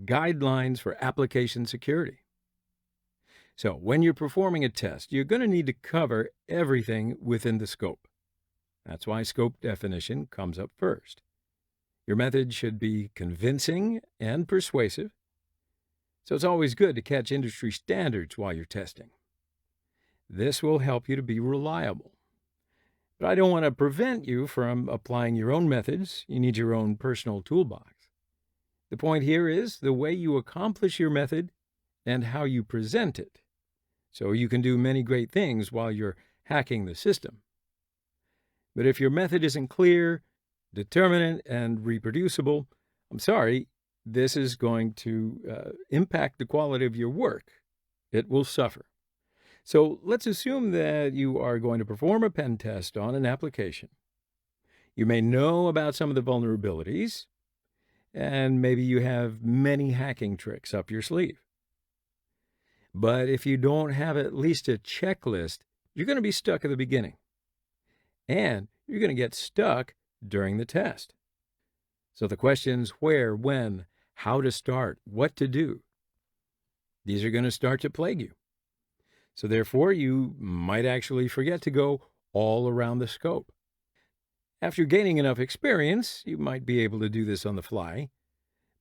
guidelines for application security. So, when you're performing a test, you're going to need to cover everything within the scope. That's why scope definition comes up first. Your method should be convincing and persuasive, so it's always good to catch industry standards while you're testing. This will help you to be reliable. But I don't want to prevent you from applying your own methods. You need your own personal toolbox. The point here is the way you accomplish your method and how you present it. So you can do many great things while you're hacking the system. But if your method isn't clear, determinate, and reproducible, I'm sorry, this is going to impact the quality of your work. It will suffer. So let's assume that you are going to perform a pen test on an application. You may know about some of the vulnerabilities, and maybe you have many hacking tricks up your sleeve. But if you don't have at least a checklist, you're going to be stuck at the beginning. And you're going to get stuck during the test. So the questions where, when, how to start, what to do, these are going to start to plague you. So therefore, you might actually forget to go all around the scope. After gaining enough experience, you might be able to do this on the fly,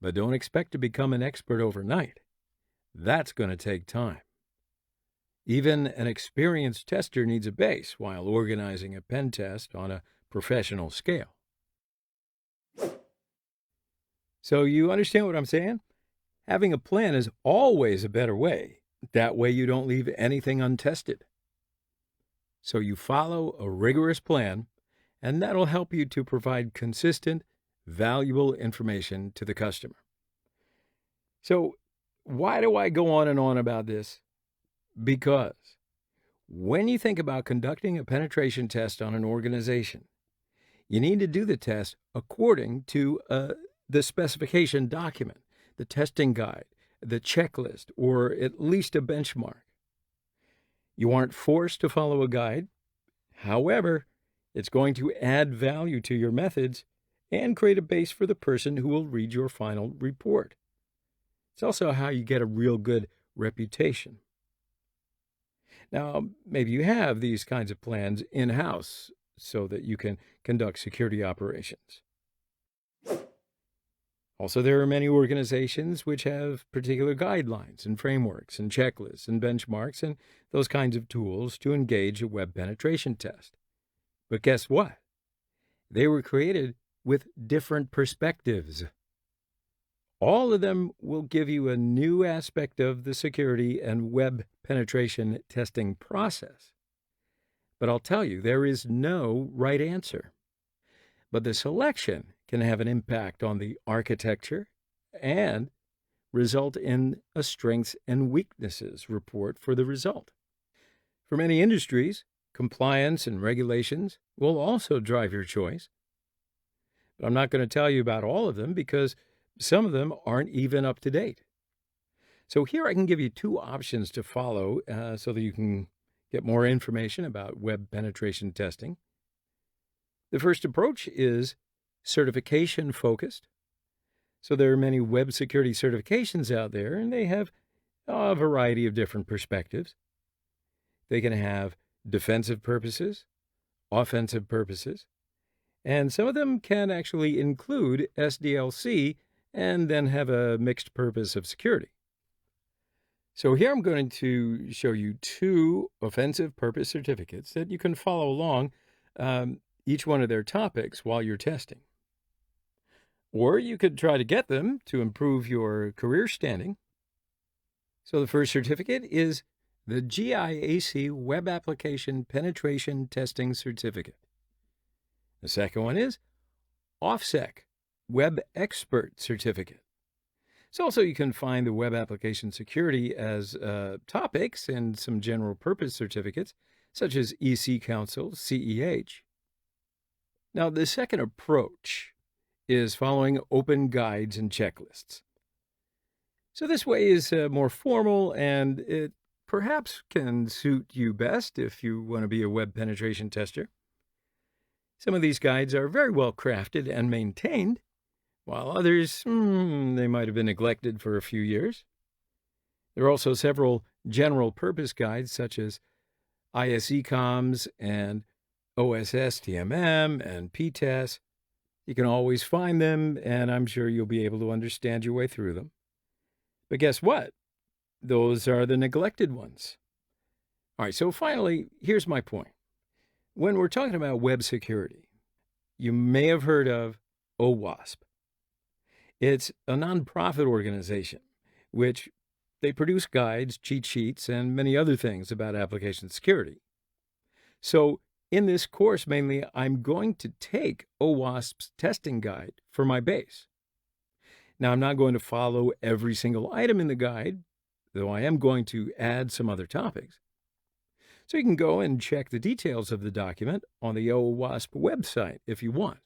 but don't expect to become an expert overnight. That's going to take time. Even an experienced tester needs a base while organizing a pen test on a professional scale. So you understand what I'm saying? Having a plan is always a better way. That way you don't leave anything untested. So you follow a rigorous plan, and that'll help you to provide consistent, valuable information to the customer. So why do I go on and on about this? Because when you think about conducting a penetration test on an organization, you need to do the test according to the specification document, the testing guide, the checklist, or at least a benchmark. You aren't forced to follow a guide. However, it's going to add value to your methods and create a base for the person who will read your final report. It's also how you get a real good reputation. Now, maybe you have these kinds of plans in-house so that you can conduct security operations. Also, there are many organizations which have particular guidelines and frameworks and checklists and benchmarks and those kinds of tools to engage a web penetration test. But guess what? They were created with different perspectives. All of them will give you a new aspect of the security and web penetration testing process. But I'll tell you, there is no right answer. But the selection can have an impact on the architecture and result in a strengths and weaknesses report for the result. For many industries, compliance and regulations will also drive your choice. But I'm not going to tell you about all of them because some of them aren't even up to date. So here I can give you two options to follow so that you can get more information about web penetration testing. The first approach is certification focused. So there are many web security certifications out there, and they have a variety of different perspectives. They can have defensive purposes, offensive purposes, and some of them can actually include SDLC and then have a mixed purpose of security. So here I'm going to show you two offensive purpose certificates that you can follow along each one of their topics while you're testing. Or you could try to get them to improve your career standing. So the first certificate is the GIAC Web Application Penetration Testing Certificate. The second one is OffSec Web Expert Certificate. So also you can find the web application security as topics and some general purpose certificates, such as EC Council, CEH. Now, the second approach is following open guides and checklists. So this way is more formal, and it perhaps can suit you best if you want to be a web penetration tester. Some of these guides are very well crafted and maintained, while others, they might have been neglected for a few years. There are also several general-purpose guides such as ISECOMS and OSSTMM and PTES. You can always find them, and I'm sure you'll be able to understand your way through them. But guess what? Those are the neglected ones. All right, so finally, here's my point. When we're talking about web security, you may have heard of OWASP. It's a nonprofit organization which they produce guides, cheat sheets, and many other things about application security. So in this course, mainly, I'm going to take OWASP's testing guide for my base. Now, I'm not going to follow every single item in the guide, though I am going to add some other topics. So you can go and check the details of the document on the OWASP website if you want.